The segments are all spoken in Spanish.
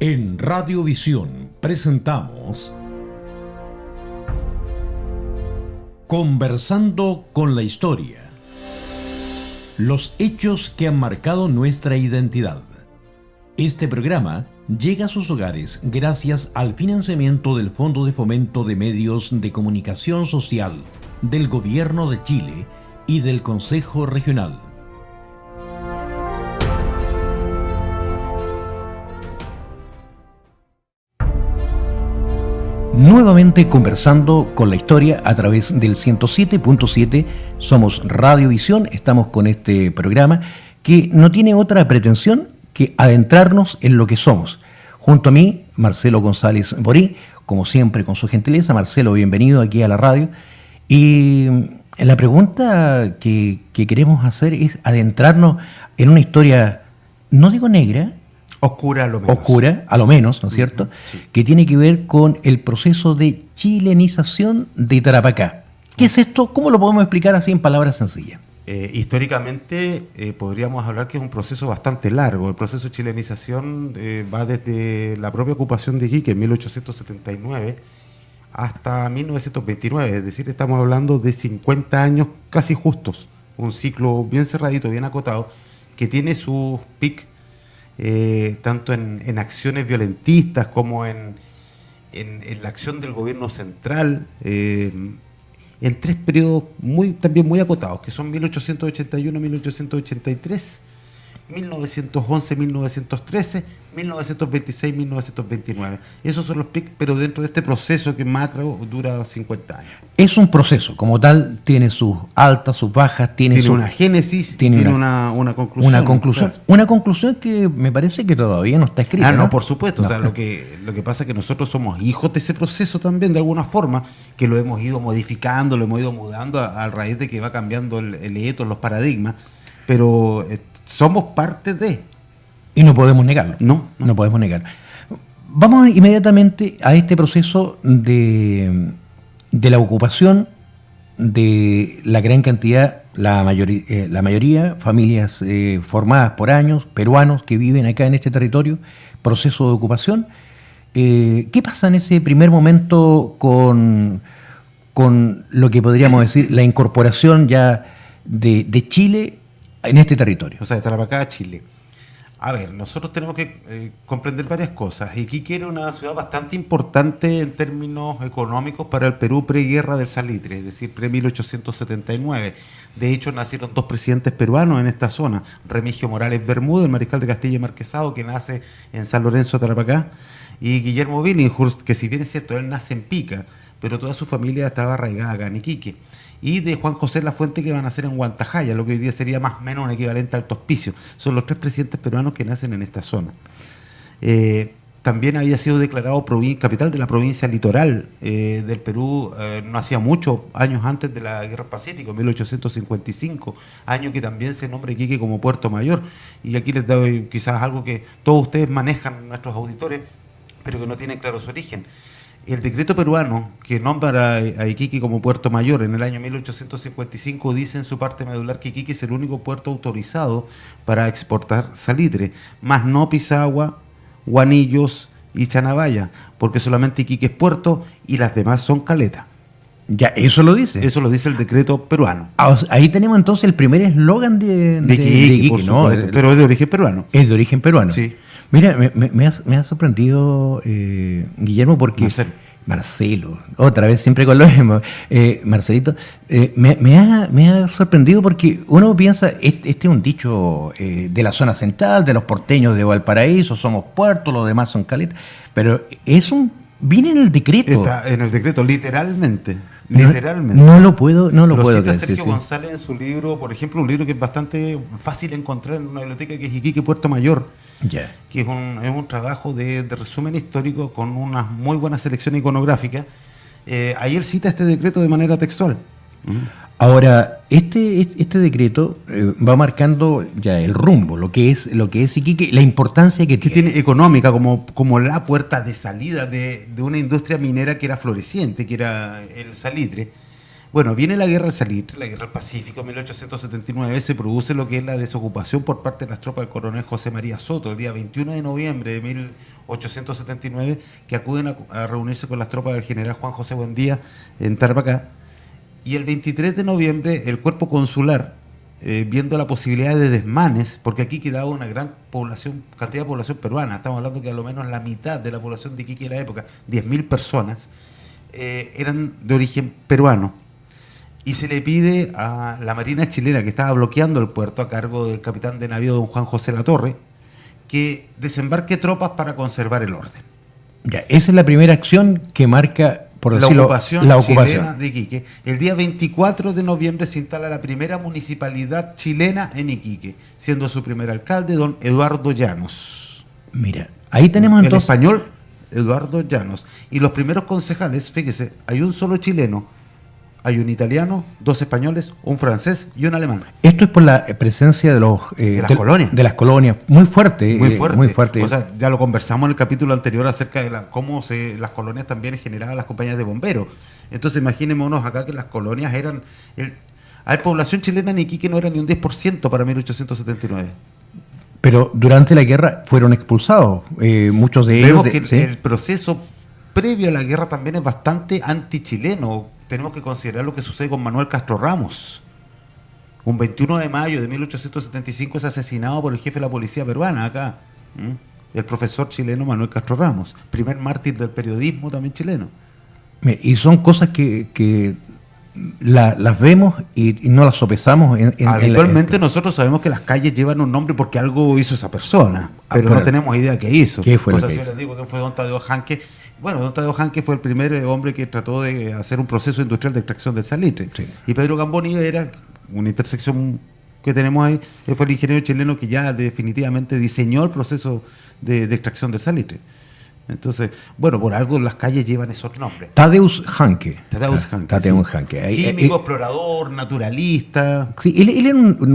En Radiovisión presentamos Conversando con la Historia. Los hechos que han marcado nuestra identidad. Este programa llega a sus hogares gracias al financiamiento del Fondo de Fomento de Medios de Comunicación Social del Gobierno de Chile y del Consejo Regional. Nuevamente conversando con la historia a través del 107.7, somos Radiovisión, estamos con este programa que no tiene otra pretensión que adentrarnos en lo que somos. Junto a mí, Marcelo González Borí, como siempre con su gentileza. Marcelo, bienvenido aquí a la radio. Y la pregunta que queremos hacer es adentrarnos en una historia, no digo negra, oscura a lo menos, ¿no es cierto? Sí. Que tiene que ver con el proceso de chilenización de Tarapacá. ¿Qué es esto? ¿Cómo lo podemos explicar así en palabras sencillas? Históricamente podríamos hablar que es un proceso bastante largo. El proceso de chilenización va desde la propia ocupación de Iquique en 1879 hasta 1929, es decir, estamos hablando de 50 años casi justos, un ciclo bien cerradito, bien acotado, que tiene sus pic tanto en acciones violentistas como en la acción del gobierno central, en tres periodos también muy acotados, que son 1881, 1883, 1911, 1913, 1926, 1929. Esos son los pics, pero dentro de este proceso que macro dura 50 años. Es un proceso, como tal, tiene sus altas, sus bajas, tiene una génesis, tiene una conclusión. Una conclusión, claro. Una conclusión que me parece que todavía no está escrita. No, por supuesto. No. O sea, lo que pasa es que nosotros somos hijos de ese proceso también, de alguna forma, que lo hemos ido modificando, lo hemos ido mudando a raíz de que va cambiando el etos, los paradigmas, pero somos parte de... Y no podemos negarlo. No podemos negarlo. Vamos inmediatamente a este proceso de la ocupación de la gran cantidad, la mayoría, familias formadas por años, peruanos que viven acá en este territorio, proceso de ocupación. ¿Qué pasa en ese primer momento con lo que podríamos decir la incorporación ya de Chile en este territorio? O sea, de Tarapacá a Chile. A ver, nosotros tenemos que comprender varias cosas. Iquique era una ciudad bastante importante en términos económicos para el Perú preguerra del Salitre, es decir, pre-1879. De hecho, nacieron dos presidentes peruanos en esta zona. Remigio Morales Bermúdez, el mariscal de Castilla y Marquesado, que nace en San Lorenzo, Tarapacá, y Guillermo Billinghurst, que si bien es cierto, él nace en Pica, pero toda su familia estaba arraigada acá en Iquique. Y de Juan José Lafuente, que van a nacer en Huantajaya, lo que hoy día sería más o menos un equivalente a Alto Hospicio. Son los tres presidentes peruanos que nacen en esta zona. También había sido declarado capital de la provincia litoral del Perú no hacía muchos años antes de la Guerra del Pacífico, en 1855, año que también se nombra Iquique como Puerto Mayor. Y aquí les doy quizás algo que todos ustedes manejan, nuestros auditores, pero que no tienen claro su origen. El decreto peruano que nombra a Iquique como Puerto Mayor en el año 1855 dice en su parte medular que Iquique es el único puerto autorizado para exportar salitre, más no Pisagua, Guanillos y Chanabaya, porque solamente Iquique es puerto y las demás son caleta. Ya, eso lo dice. Eso lo dice el decreto peruano. Ahí tenemos entonces el primer eslogan de Iquique, ¿no? Pero es de origen peruano. Es de origen peruano. Sí. Mira, me ha sorprendido, Guillermo, porque... Marcelo, otra vez siempre con lo mismo. Marcelito, me ha sorprendido porque uno piensa, este es un dicho de la zona central, de los porteños de Valparaíso, somos puertos, los demás son caletas, pero viene en el decreto. Está en el decreto, literalmente. No lo puedo cita creer. Sergio González en su libro, por ejemplo, un libro que es bastante fácil encontrar en una biblioteca, que es Iquique Puerto Mayor, que es un trabajo de resumen histórico con una muy buena selección iconográfica. Ahí él cita este decreto de manera textual. Ahora, este decreto va marcando ya el rumbo, lo que es Iquique, la importancia que tiene económica como la puerta de salida de una industria minera que era floreciente, que era el salitre, Bueno, viene la guerra del Salitre, la guerra del Pacífico, en 1879, se produce lo que es la desocupación por parte de las tropas del coronel José María Soto, el día 21 de noviembre de 1879, que acuden a reunirse con las tropas del general Juan José Buendía en Tarapacá. Y el 23 de noviembre, el cuerpo consular, viendo la posibilidad de desmanes, porque aquí quedaba una gran cantidad de población peruana, estamos hablando que a lo menos la mitad de la población de Iquique de la época, 10.000 personas, eran de origen peruano. Y se le pide a la Marina chilena, que estaba bloqueando el puerto a cargo del capitán de navío don Juan José Latorre, que desembarque tropas para conservar el orden. Ya, esa es la primera acción que marca, por decirlo, la ocupación chilena de Iquique. El día 24 de noviembre se instala la primera municipalidad chilena en Iquique, siendo su primer alcalde don Eduardo Llanos. Mira, ahí tenemos entonces... En español, Eduardo Llanos. Y los primeros concejales, fíjese, hay un solo chileno, hay un italiano, 2 españoles, un francés y un alemán. Esto es por la presencia de los de las colonias. De las colonias, muy fuerte. Muy fuerte. O sea, ya lo conversamos en el capítulo anterior acerca de cómo las colonias también generaban las compañías de bomberos. Entonces imaginémonos acá que las colonias eran... La población chilena en Iquique no era ni un 10% para 1879. Pero durante la guerra fueron expulsados, muchos de ellos... Vemos que el proceso previo a la guerra también es bastante antichileno. Tenemos que considerar lo que sucede con Manuel Castro Ramos. Un 21 de mayo de 1875 es asesinado por el jefe de la policía peruana acá. El profesor chileno Manuel Castro Ramos. Primer mártir del periodismo también chileno. Y son cosas que las vemos y no las sopesamos. Habitualmente nosotros sabemos que las calles llevan un nombre porque algo hizo esa persona, pero no tenemos idea qué hizo. ¿Qué fue lo que hizo? Les digo que fue don Tadeo Janque. Bueno, don Tadeo Janque fue el primer hombre que trató de hacer un proceso industrial de extracción del salitre. Sí. Y Pedro Gamboni era una intersección que tenemos ahí. Él fue el ingeniero chileno que ya definitivamente diseñó el proceso de extracción del salitre. Entonces, bueno, por algo las calles llevan esos nombres. Tadeusz Janque. Tadeusz Janque. Químico, explorador, naturalista. Sí, él era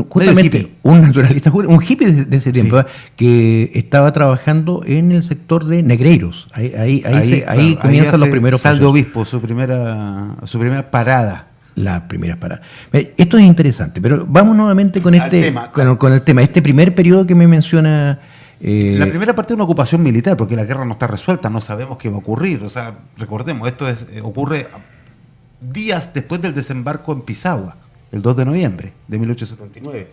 justamente un naturalista, un hippie de ese tiempo, sí, que estaba trabajando en el sector de Negreiros. Ahí comienzan los primeros procesos. Sal de Obispo, su primera parada. La primera parada. Esto es interesante, pero vamos nuevamente con el tema. Este primer periodo que me menciona... La primera parte es una ocupación militar, porque la guerra no está resuelta, no sabemos qué va a ocurrir. O sea, recordemos, esto ocurre días después del desembarco en Pisagua, el 2 de noviembre de 1879.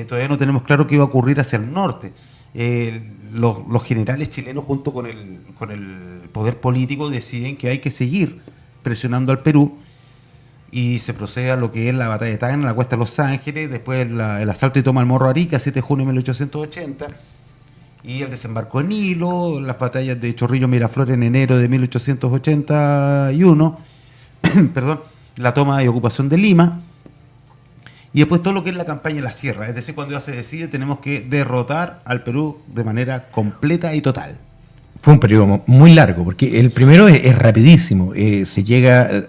Todavía no tenemos claro qué va a ocurrir hacia el norte. Los generales chilenos, junto con el poder político, deciden que hay que seguir presionando al Perú. Y se procede a lo que es la batalla de Tacna, la cuesta de Los Ángeles, después el asalto y toma del Morro Arica, 7 de junio de 1880, y el desembarco en Hilo, las batallas de Chorrillo Miraflores en enero de 1881, perdón, la toma y ocupación de Lima, y después todo lo que es la campaña en la sierra, es decir, cuando ya se decide tenemos que derrotar al Perú de manera completa y total. Fue un periodo muy largo, porque el primero es rapidísimo, se llega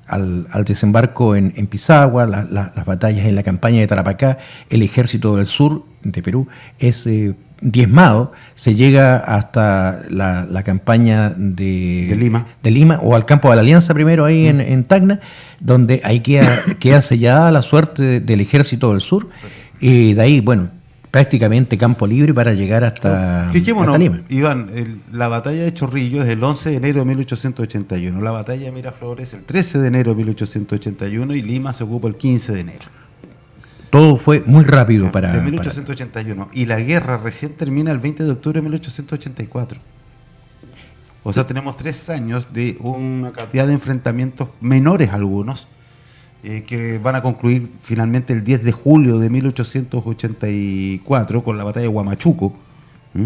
al desembarco en Pisagua, las batallas en la campaña de Tarapacá, el ejército del sur de Perú es diezmado, se llega hasta la campaña de Lima, o al campo de la Alianza primero ahí en Tacna, donde ahí queda sellada la suerte del ejército del sur, y de ahí, bueno, prácticamente campo libre para llegar hasta Lima. Iván, la batalla de Chorrillo es el 11 de enero de 1881, la batalla de Miraflores el 13 de enero de 1881 y Lima se ocupa el 15 de enero. Todo fue muy rápido de 1881. Y la guerra recién termina el 20 de octubre de 1884. O sea, tenemos 3 años de una cantidad de enfrentamientos menores algunos, que van a concluir finalmente el 10 de julio de 1884 con la batalla de Huamachuco,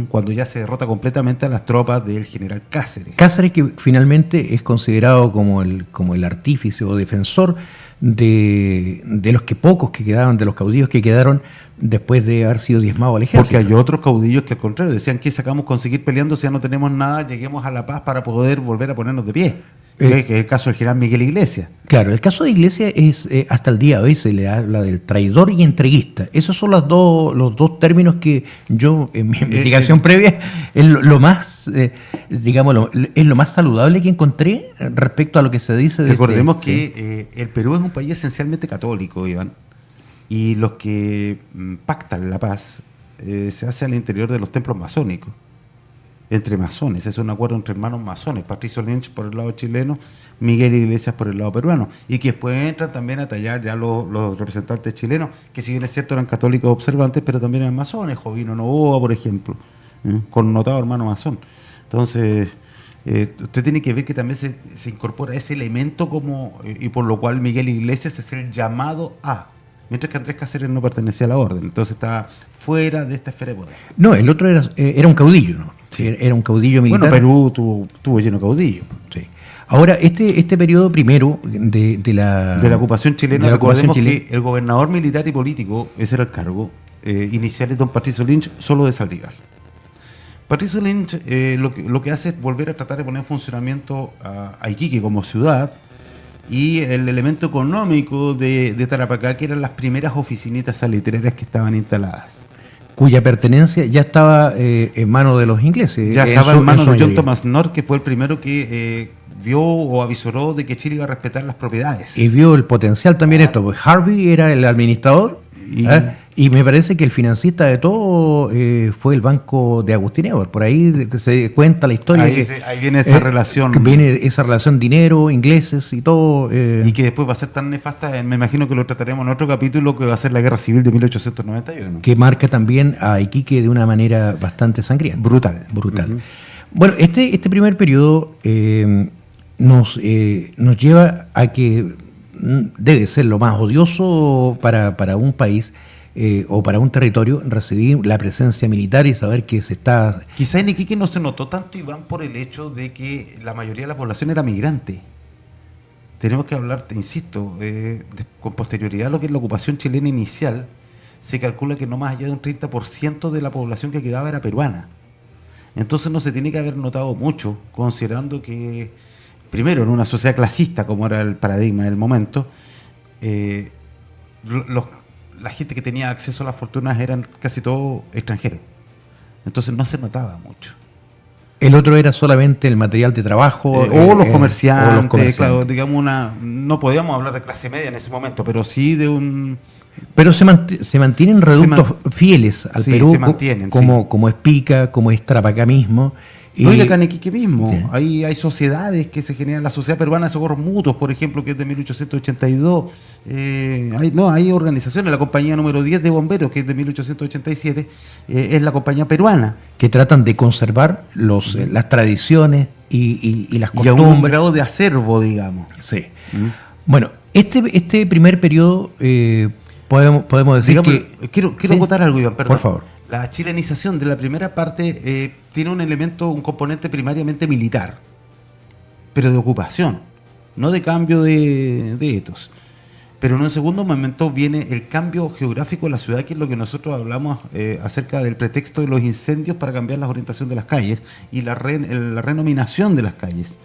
cuando ya se derrota completamente a las tropas del general Cáceres. Cáceres, que finalmente es considerado como el artífice o defensor de los pocos que quedaban, de los caudillos que quedaron después de haber sido diezmado al ejército. Porque hay otros caudillos que al contrario decían que sacamos con seguir peleando si ya no tenemos nada, lleguemos a la paz para poder volver a ponernos de pie. que es el caso del general Miguel Iglesias. Claro, el caso de Iglesias es, hasta el día de hoy se le habla del traidor y entreguista. Esos son los dos términos que yo, en mi investigación previa, es lo más, digamos, es lo más saludable que encontré respecto a lo que se dice de Recordemos que el Perú es un país esencialmente católico, Iván, y los que pactan la paz se hace al interior de los templos masónicos. Entre masones, es un acuerdo entre hermanos masones, Patricio Lynch por el lado chileno, Miguel Iglesias por el lado peruano, y que después entran también a tallar ya los representantes chilenos, que si bien es cierto eran católicos observantes, pero también eran masones, Jovino Novoa, por ejemplo, connotado hermano masón. Entonces, usted tiene que ver que también se incorpora ese elemento y por lo cual Miguel Iglesias es el llamado a, mientras que Andrés Cáceres no pertenecía a la orden, entonces está fuera de esta esfera de poder. No, el otro era un caudillo, ¿no? Sí. Era un caudillo militar. Bueno, Perú tuvo lleno de caudillos. Sí. Ahora, este periodo primero de la ocupación chilena, recordemos que el gobernador militar y político, ese era el cargo, inicial es don Patricio Lynch, solo de Saldívar. Patricio Lynch lo que hace es volver a tratar de poner en funcionamiento a Iquique como ciudad, y el elemento económico de Tarapacá, que eran las primeras oficinitas salitreras que estaban instaladas. Cuya pertenencia ya estaba en manos de los ingleses. Ya estaba en manos de John Thomas North, que fue el primero que vio o avisoró de que Chile iba a respetar las propiedades. Y vio el potencial también esto, pues Harvey era el administrador, y me parece que el financista de todo fue el banco de Agustín Ebert. Por ahí se cuenta la historia. Ahí viene esa relación. Viene esa relación dinero, ingleses y todo. Y que después va a ser tan nefasta, me imagino que lo trataremos en otro capítulo, que va a ser la Guerra Civil de 1891. Que marca también a Iquique de una manera bastante sangrienta. Brutal. Uh-huh. Bueno, este primer periodo nos lleva a que debe ser lo más odioso para un país o para un territorio recibir la presencia militar y saber que se está... Quizá en Iquique no se notó tanto, Iván, por el hecho de que la mayoría de la población era migrante. Tenemos que hablar, te insisto, con posterioridad a lo que es la ocupación chilena inicial, se calcula que no más allá de un 30% de la población que quedaba era peruana. Entonces no se tiene que haber notado mucho, considerando que, primero, en una sociedad clasista, como era el paradigma del momento, la gente que tenía acceso a las fortunas eran casi todos extranjeros. Entonces no se notaba mucho. El otro era solamente el material de trabajo. O los comerciantes. Claro, digamos no podíamos hablar de clase media en ese momento, pero sí de un... Pero se mantienen reductos fieles al Perú, como es Pica, como es Tarapacá mismo. No, y acá en Iquique mismo. Sí. Hay sociedades que se generan, la Sociedad Peruana de Socorros Mutuos, por ejemplo, que es de 1882. Hay organizaciones, la compañía número 10 de bomberos, que es de 1887, es la compañía peruana. Que tratan de conservar las tradiciones y las costumbres. Y a un grado de acervo, digamos. Sí. Bueno, este primer periodo, podemos decir, digamos, que... Quiero acotar algo, Iván, perdón. Por favor. La chilenización de la primera parte tiene un componente primariamente militar, pero de ocupación, no de cambio de etos. Pero en un segundo momento viene el cambio geográfico de la ciudad, que es lo que nosotros hablamos acerca del pretexto de los incendios para cambiar la orientación de las calles y la renominación de las calles,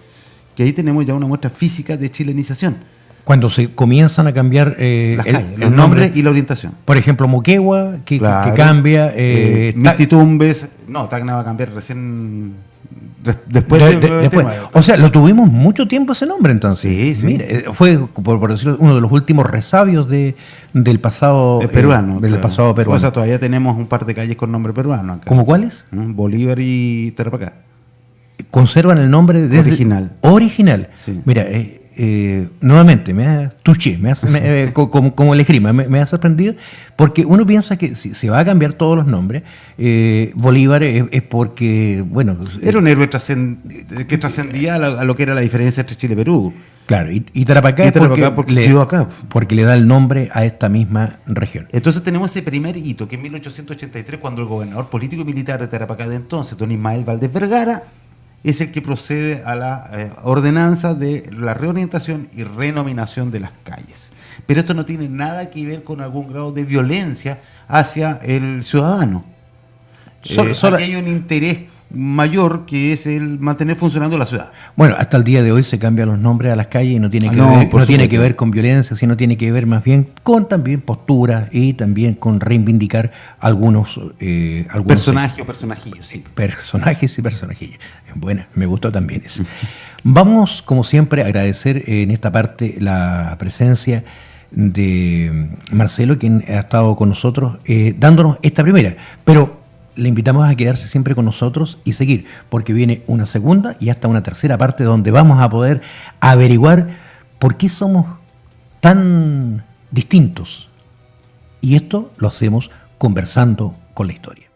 que ahí tenemos ya una muestra física de chilenización. Cuando se comienzan a cambiar el nombre y la orientación. Por ejemplo, Moquegua, que cambia. Mistitumbes. No, Tacna va a cambiar recién. Después. O sea, lo tuvimos mucho tiempo ese nombre, entonces. Sí. Mira, fue, por decirlo, uno de los últimos resabios del pasado peruano. Del pasado peruano. O sea, todavía tenemos un par de calles con nombre peruano acá. ¿Cómo cuáles? Bolívar y Tarapacá. Conservan el nombre original. Sí. Mira, nuevamente, me ha touché, como el esgrima, me ha sorprendido, porque uno piensa que si se va a cambiar todos los nombres, Bolívar es porque, bueno... Era un héroe que trascendía a lo que era la diferencia entre Chile y Perú. Claro, y Tarapacá porque le da el nombre a esta misma región. Entonces tenemos ese primer hito, que en 1883, cuando el gobernador político y militar de Tarapacá de entonces, don Ismael Valdés Vergara, es el que procede a la ordenanza de la reorientación y renominación de las calles. Pero esto no tiene nada que ver con algún grado de violencia hacia el ciudadano. Aquí hay un interés mayor, que es el mantener funcionando la ciudad. Bueno, hasta el día de hoy se cambian los nombres a las calles y no tiene que ver con violencia, sino tiene que ver más bien con también posturas y también con reivindicar algunos personajes o personajillos, sí. Personajes y personajillos. Buena, me gustó también eso. Vamos, como siempre, a agradecer en esta parte la presencia de Marcelo, quien ha estado con nosotros dándonos esta primera, pero le invitamos a quedarse siempre con nosotros y seguir, porque viene una segunda y hasta una tercera parte donde vamos a poder averiguar por qué somos tan distintos. Y esto lo hacemos conversando con la historia.